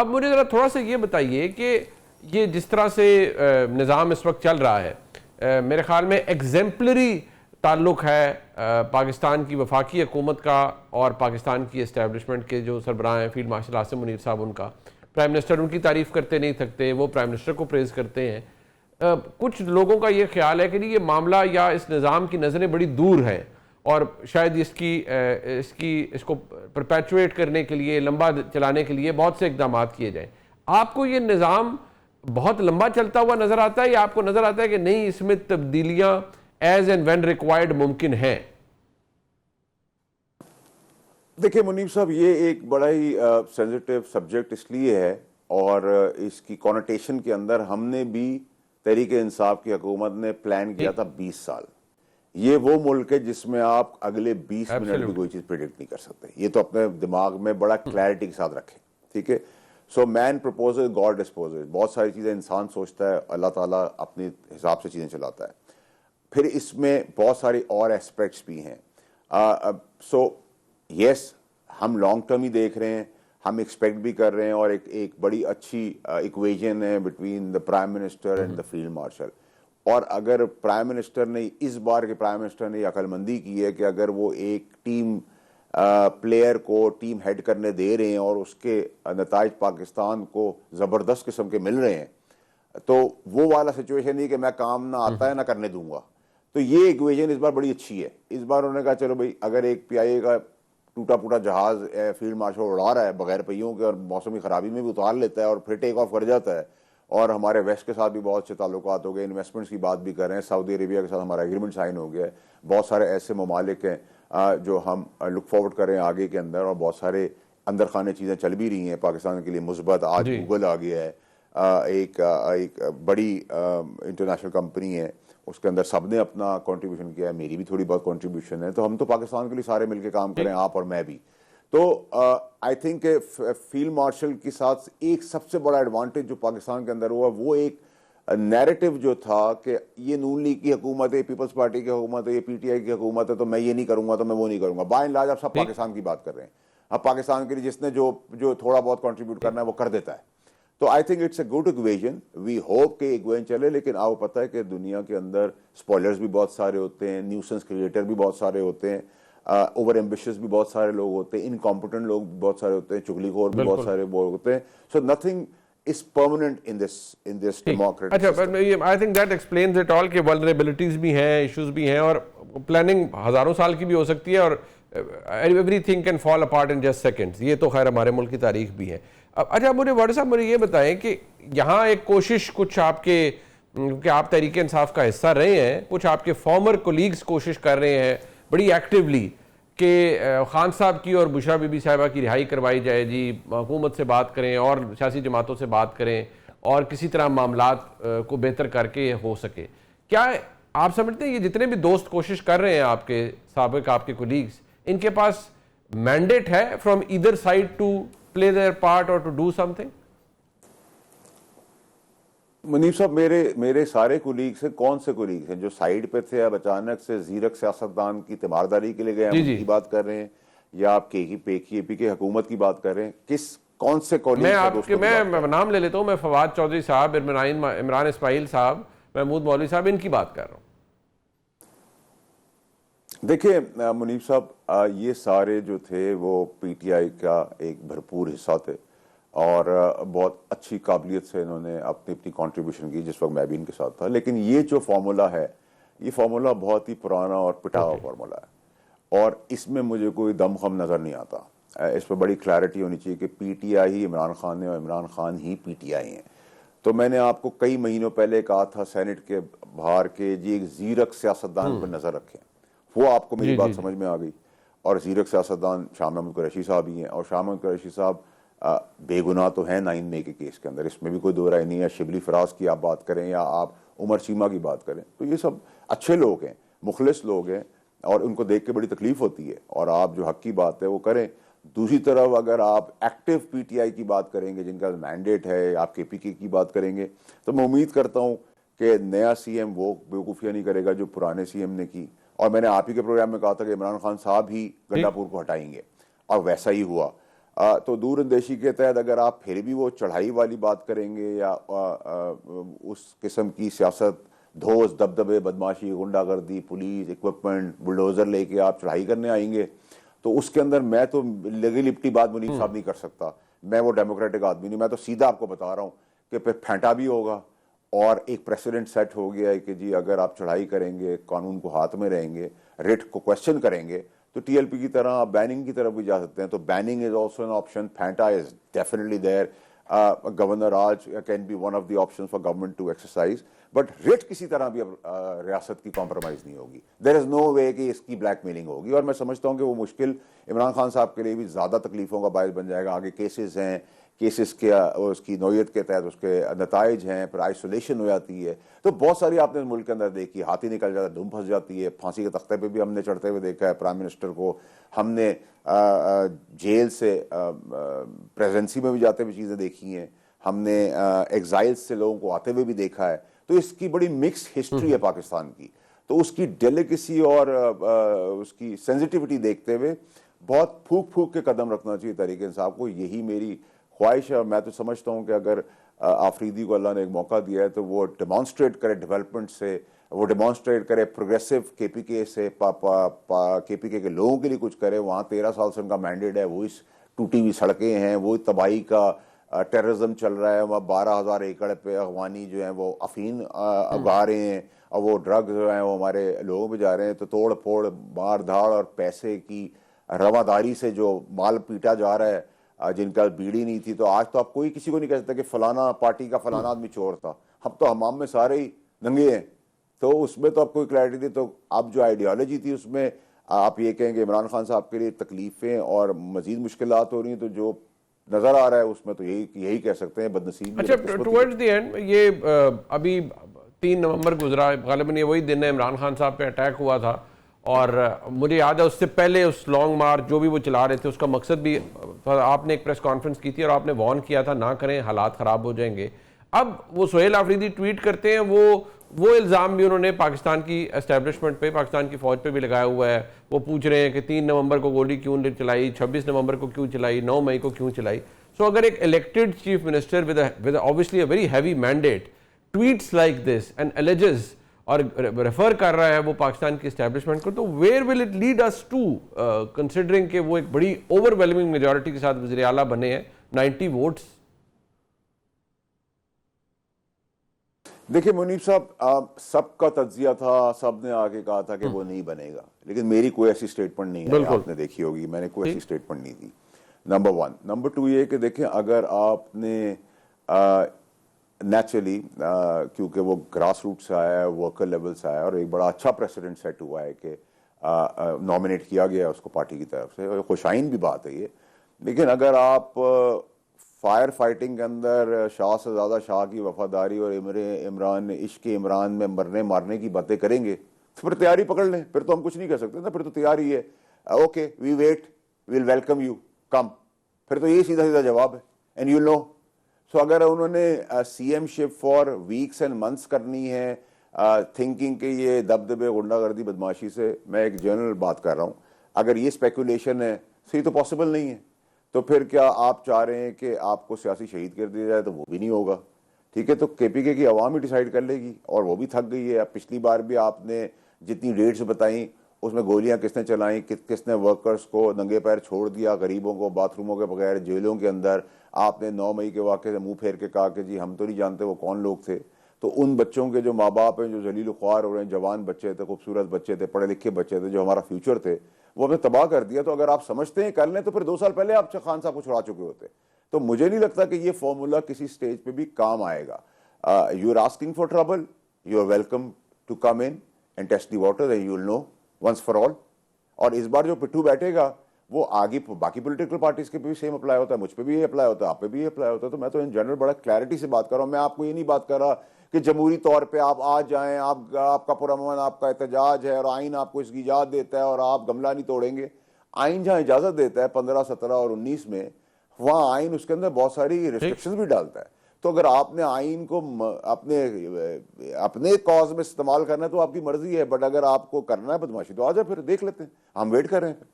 अब मुझे ज़रा थोड़ा सा ये बताइए कि ये जिस तरह से निज़ाम इस वक्त चल रहा है, मेरे ख्याल में एग्जेम्पलरी ताल्लुक़ है पाकिस्तान की वफाकी हुकूमत का और पाकिस्तान की इस्टेब्लिशमेंट के जो सरबराह हैं, फील्ड मार्शल आसिम मुनीर साहब, उनका। प्राइम मिनिस्टर उनकी तारीफ़ करते नहीं थकते, वो प्राइम मिनिस्टर को प्रेज़ करते हैं। कुछ लोगों का ये ख्याल है कि ये मामला या इस निज़ाम की नज़रें बड़ी दूर हैं और शायद इसको परपेचुएट करने के लिए, लंबा चलाने के लिए बहुत से इकदाम किए जाएं। आपको ये निज़ाम बहुत लंबा चलता हुआ नज़र आता है या आपको नज़र आता है कि नहीं, इसमें तब्दीलियाँ एज एंड व्हेन रिक्वायर्ड मुमकिन हैं? देखिए मुनीब साहब, ये एक बड़ा ही सेंसिटिव सब्जेक्ट इसलिए है और इसकी कॉनोटेशन के अंदर हमने भी तहरीक इंसाफ की हुकूमत ने प्लान किया था 20 साल। ये वो मुल्क है जिसमें आप अगले 20 मिनट भी कोई चीज़ प्रिडिक्ट नहीं कर सकते। ये तो अपने दिमाग में बड़ा क्लैरिटी के साथ रखें, ठीक है। So man proposes, God disposes. बहुत सारी चीज़ें इंसान सोचता है, अल्लाह ताला अपने हिसाब से चीज़ें चलाता है। फिर इसमें बहुत सारी और एस्पेक्ट्स भी हैं। सो यस, हम लॉन्ग टर्म ही देख रहे हैं, हम एक्सपेक्ट भी कर रहे हैं और एक बड़ी अच्छी इक्वेशन है between the prime minister and the field marshal. और अगर प्राइम मिनिस्टर ने, इस बार के प्राइम मिनिस्टर ने अक्लमंदी की है कि अगर वो एक टीम प्लेयर को टीम हेड करने दे रहे हैं और उसके नताइज पाकिस्तान को ज़बरदस्त किस्म के मिल रहे हैं, तो वो वाला सिचुएशन नहीं कि मैं काम ना आता है ना करने दूंगा। तो ये इक्वेशन इस बार बड़ी अच्छी है। इस बार उन्होंने कहा चलो भाई, अगर एक PIA का टूटा फूटा जहाज फील्ड मार्शल उड़ा रहा है बगैर पहियों के और मौसमी खराबी में भी उतार लेता है और फिर टेक ऑफ कर जाता है, और हमारे वेस्ट के साथ भी बहुत अच्छे ताल्लुकात हो गए, इन्वेस्टमेंट्स की बात भी कर रहे हैं, सऊदी अरेबिया के साथ हमारा एग्रीमेंट साइन हो गया है, बहुत सारे ऐसे ममालिक हैं जो हम लुक फॉरवर्ड कर रहे हैं आगे के अंदर, और बहुत सारे अंदर खाने चीज़ें चल भी रही हैं पाकिस्तान के लिए मुस्बत। आज गूगल आ गया है, एक बड़ी इंटरनेशनल कंपनी है, उसके अंदर सब ने अपना कंट्रीब्यूशन किया है, मेरी भी थोड़ी बहुत कंट्रीब्यूशन है। तो हम तो पाकिस्तान के लिए सारे मिलकर काम करें, आप और मैं भी। तो आई थिंक फील्ड मार्शल के साथ एक सबसे बड़ा एडवांटेज जो पाकिस्तान के अंदर हुआ, वो एक नैरेटिव जो था कि ये नून लीग की हुकूमत है, पीपल्स पार्टी की हुकूमत है, ये PTI की हुकूमत है, तो मैं ये नहीं करूंगा तो मैं वो नहीं करूंगा। बाय एंड लार्ज आप सब पाकिस्तान की बात कर रहे हैं। अब पाकिस्तान के लिए जिसने जो थोड़ा बहुत कंट्रीब्यूट करना है वो कर देता है। तो I think it's a good equation. We hope कि इक्वेशन चले, लेकिन आपको पता है कि दुनिया के अंदर स्पॉयलर्स भी बहुत सारे होते हैं, न्यूसेंस क्रिएटर भी बहुत सारे होते हैं, ओवर एम्बिशियस भी बहुत सारे लोग होते हैं, इनकॉम्पिटेंट लोग बहुत सारे होते हैं, चुगलीखोर भी बहुत सारे लोग होते हैं। So nothing is permanent in this democratic system. अच्छा, I think that explains it all कि वल्नरेबिलिटीज भी हैं, इश्यूज भी हैं, और प्लानिंग हज़ारों साल की भी हो सकती है, और everything can fall apart in just seconds. ये तो खैर हमारे मुल्क की तारीख भी है। अच्छा, मुझे वाडा साहब मुझे ये बताएं कि यहाँ एक कोशिश कुछ आपके, क्योंकि आप तहरीक इंसाफ का हिस्सा रहे हैं, कुछ आपके फॉर्मर कोलीग्स कोशिश कर रहे हैं बड़ी एक्टिवली कि खान साहब की और बुशरा बीबी साहिबा की रिहाई करवाई जाए, जी हुकूमत से बात करें और सियासी जमातों से बात करें और किसी तरह मामलात को बेहतर करके हो सके। क्या आप समझते हैं ये जितने भी दोस्त कोशिश कर रहे हैं, आपके साबिक आपके कोलीग्स, इनके पास मैंडेट है from either side to play their part और टू डू समथिंग? मुनीब साहब, मेरे सारे कुलीग्स हैं। कौन से कुलीग्स हैं जो साइड पे थे, अब अचानक से जीरक सियासतदान की तीमारदारी के लिए गए, हम उनकी बात कर रहे हैं, या आप KP की हुकूमत की बात कर रहे हैं? कौन से कॉलीग? मैं नाम ले लेता हूँ, मैं फवाद चौधरी साहब, इमरान इस्माइल साहब, महमूद मौलवी साहब, इनकी बात कर रहा हूँ। देखिए मुनीब साहब, ये सारे जो थे वो PTI का एक भरपूर हिस्सा थे और बहुत अच्छी काबिलियत से इन्होंने अपनी अपनी कंट्रीब्यूशन की, जिस वक्त मैं भी इनके साथ था। लेकिन ये जो फार्मूला है, ये फार्मूला बहुत ही पुराना और पिटा हुआ फार्मूला है, और इसमें मुझे कोई दमखम नज़र नहीं आता। इस पर बड़ी क्लैरिटी होनी चाहिए कि PTI ही इमरान खान है और इमरान खान ही PTI हैं। तो मैंने आपको कई महीनों पहले कहा था सेनेट के बाहर के जी एक जीरक सियासतदान पर नज़र रखें, वो आपको मेरी बात समझ में आ गई। और जीरक सियासतदान शाह महमूद कुरैशी साहब ही हैं, और शाह महमूद कुरैशी साहब बेगुनाह तो हैं 9 मई के केस के अंदर, इसमें भी कोई दो राय नहीं है। शिबली फराज की आप बात करें या आप उमर चीमा की बात करें, तो ये सब अच्छे लोग हैं, मुखलिस लोग हैं, और उनको देख के बड़ी तकलीफ होती है, और आप जो हक की बात है वो करें। दूसरी तरफ अगर आप एक्टिव PTI की बात करेंगे, जिनका मैंडेट है, आप KPK की बात करेंगे, तो मैं उम्मीद करता हूँ कि नया CM वो बेवकूफ़ियाँ नहीं करेगा जो पुराने CM ने की। और मैंने आप ही के प्रोग्राम में कहा था कि इमरान खान साहब ही गंडापुर को हटाएंगे, और वैसा ही हुआ। तो दूरअंदेशी के तहत अगर आप फिर भी वो चढ़ाई वाली बात करेंगे या उस किस्म की सियासत, धोस दबदबे, बदमाशी, गुंडागर्दी, पुलिस, इक्विपमेंट, बुलडोजर लेके आप चढ़ाई करने आएंगे, तो उसके अंदर मैं तो लगी लिपटी बात मुनीब साहब नहीं कर सकता। मैं वो डेमोक्रेटिक आदमी नहीं, मैं तो सीधा आपको बता रहा हूँ कि फिर फेंटा भी होगा और एक प्रेसिडेंट सेट हो गया है कि जी अगर आप चढ़ाई करेंगे, कानून को हाथ में रहेंगे, रिट को क्वेश्चन करेंगे, तो टीएलपी की तरह आप बैनिंग की तरफ भी जा सकते हैं। तो banning is also an option, फेंटा is definitely there, governor raj can be one of the option for government to exercise, but रिट किसी तरह भी अब रियासत की कॉम्प्रोमाइज नहीं होगी। देयर इज नो वे कि इसकी ब्लैकमेलिंग होगी, और मैं समझता हूं कि वो मुश्किल इमरान खान साहब के लिए भी ज्यादा तकलीफों का बायस बन जाएगा। आगे केसेस हैं, केसेस के उसकी नौयत के तहत उसके नताइज हैं, फिर आइसोलेशन हो जाती है, तो बहुत सारी आपने मुल्क के अंदर देखी, हाथी निकल जाता है, धूम फंस जाती है, फांसी के तख्ते पे भी हमने चढ़ते हुए देखा है प्राइम मिनिस्टर को, हमने जेल से प्रेजेंसी में भी जाते हुए चीज़ें देखी हैं, हमने एग्जाइल्स से लोगों को आते हुए भी देखा है। तो इसकी बड़ी मिक्स हिस्ट्री है पाकिस्तान की, तो उसकी डेलिकेसी और उसकी सेंसिटिविटी देखते हुए बहुत फूक फूक के कदम रखना चाहिए तहरीक इंसाफ को, यही मेरी ख्वाहिश है। और मैं तो समझता हूँ कि अगर आफरीदी को अल्लाह ने एक मौका दिया है तो वो डेमॉन्स्ट्रेट करे डेवलपमेंट से, वो डेमॉन्स्ट्रेट करे प्रोग्रेसिव केपीके से, केपीके के लोगों के लिए कुछ करे। वहाँ 13 साल से उनका मैंडेट है, वो इस टूटी हुई सड़कें हैं, वो तबाही का टेररिज्म चल रहा है, वहाँ 12,000 एकड़ पे अफगानी जो है वो अफीन उगा रहे हैं, और वो ड्रग्स जो हैं वो हमारे लोगों पे जा रहे हैं। तो तोड़ फोड़, मार धाड़ और पैसे की रवादारी से जो माल पीटा जा रहा है, जिनका बीड़ी नहीं थी, तो आज तो आप कोई किसी को नहीं कह सकता कि फलाना पार्टी का फलाना आदमी चोर था। हम तो हमाम में सारे ही नंगे हैं, तो उसमें तो आप कोई क्लैरिटी दी। तो अब जो आइडियोलॉजी थी उसमें आप ये कहेंगे इमरान खान साहब के लिए तकलीफें और मजीद मुश्किलात हो रही हैं, तो जो नजर आ रहा है उसमें तो यही कह सकते हैं बदनसीब। अच्छा, टुवर्ड्स द एंड ये अभी 3 नवंबर गुजरा, गालिबन ये वही दिन है इमरान खान साहब पे अटैक हुआ था, और मुझे याद है उससे पहले उस लॉन्ग मार्च जो भी वो चला रहे थे उसका मकसद भी, आपने एक प्रेस कॉन्फ्रेंस की थी और आपने वार्न किया था ना करें, हालात ख़राब हो जाएंगे। अब वो सुहेल आफरीदी ट्वीट करते हैं, वो इल्ज़ाम भी उन्होंने पाकिस्तान की एस्टेब्लिशमेंट पे, पाकिस्तान की फ़ौज पे भी लगाया हुआ है। वो पूछ रहे हैं कि 3 नवंबर को गोली क्यों चलाई, 26 नवंबर को क्यों चलाई, 9 मई को क्यों चलाई। सो अगर एक elected chief minister with obviously a very heavy mandate tweets like this and alleges और रेफर कर रहा है वो पाकिस्तान की एस्टेब्लिशमेंट को, तो where will it lead us to, considering कि वो एक बड़ी ओवरवेलमिंग मेजॉरिटी के साथ वज़ीर आला बने हैं, 90 वोट्स। देखिए मुनीब साहब, सबका तज्जिया था, सब ने आके कहा था कि वो नहीं बनेगा, लेकिन मेरी कोई ऐसी स्टेटमेंट नहीं है, आपने देखी होगी, मैंने कोई ऐसी स्टेटमेंट नहीं दी। नंबर 1। नंबर 2 ये कि देखें, अगर आपने नेचुरली क्योंकि वो ग्रास रूट से आया है, वर्कर लेवल से आया है, और एक बड़ा अच्छा प्रेसिडेंट सेट हुआ है कि नॉमिनेट किया गया है उसको पार्टी की तरफ से, और खुशाइन भी बात है ये। लेकिन अगर आप फायर फाइटिंग के अंदर शाह से ज़्यादा शाह की वफादारी और इमरान इश्क इमरान में मरने मारने की बातें करेंगे, तो फिर तैयारी पकड़ लें, फिर तो हम कुछ नहीं कर सकते ना, फिर तो तैयारी है, okay we wait, will welcome you, come, फिर तो यही सीधा सीधा जवाब है, एंड यू नो। सो अगर उन्होंने CM ship for weeks and months करनी है, थिंकिंग कि ये दबदबे, गुंडागर्दी, बदमाशी से, मैं एक जनरल बात कर रहा हूँ, अगर ये स्पेकुलेशन है तो ये तो पॉसिबल नहीं है। तो फिर क्या आप चाह रहे हैं कि आपको सियासी शहीद कर दिया जाए? तो वो भी नहीं होगा, ठीक है। तो केपीके की आवाम ही डिसाइड कर लेगी, और वो भी थक गई है। पिछली बार भी आपने जितनी डेट्स बताई उसमें गोलियां किसने चलाई, किसने वर्कर्स को नंगे पैर छोड़ दिया, गरीबों को बाथरूमों के बगैर जेलों के अंदर। आपने 9 मई के वाक़े से मुंह फेर के कहा कि जी हम तो नहीं जानते वो कौन लोग थे। तो उन बच्चों के जो माँ बाप हैं, जो जलील ख्वार हो रहे हैं, जवान बच्चे थे, खूबसूरत बच्चे थे, पढ़े लिखे बच्चे थे, जो हमारा फ्यूचर थे, वो हमें तबाह कर दिया। तो अगर आप समझते हैं कर लें तो फिर 2 साल पहले आप खान साहब को छुड़ा चुके होते। तो मुझे नहीं लगता कि ये फॉर्मूला किसी स्टेज पे भी काम आएगा। You are asking for trouble, you are welcome to come in and test the water and you will know once for all. और इस बार जो पिट्ठू बैठेगा वो आगे बाकी पॉलिटिकल पार्टीज के भी सेम अप्लाई होता है, मुझ पे भी ये अप्लाई होता है, आप पे भी ये अप्लाई होता है। तो मैं तो इन जनरल बड़ा क्लैरिटी से बात कर रहा हूँ। मैं आपको ये नहीं बात कर रहा कि जमहूरी तौर पे आप आ जाएं, आपका पुरअमन, आपका एहतजाज है और आइन आपको इसकी इजाज़त देता है और आप गमला नहीं तोड़ेंगे। आइन जहाँ इजाज़त देता है 15, 17 और 19 में, वहाँ आइन उसके अंदर बहुत सारी रिस्ट्रिक्शंस भी डालता है। तो अगर आपने आइन को अपने कॉज में इस्तेमाल करना है तो आपकी मर्जी है, बट अगर आपको करना है बदमाशी तो आ जाए, फिर देख लेते हैं, हम वेट कर रहे हैं।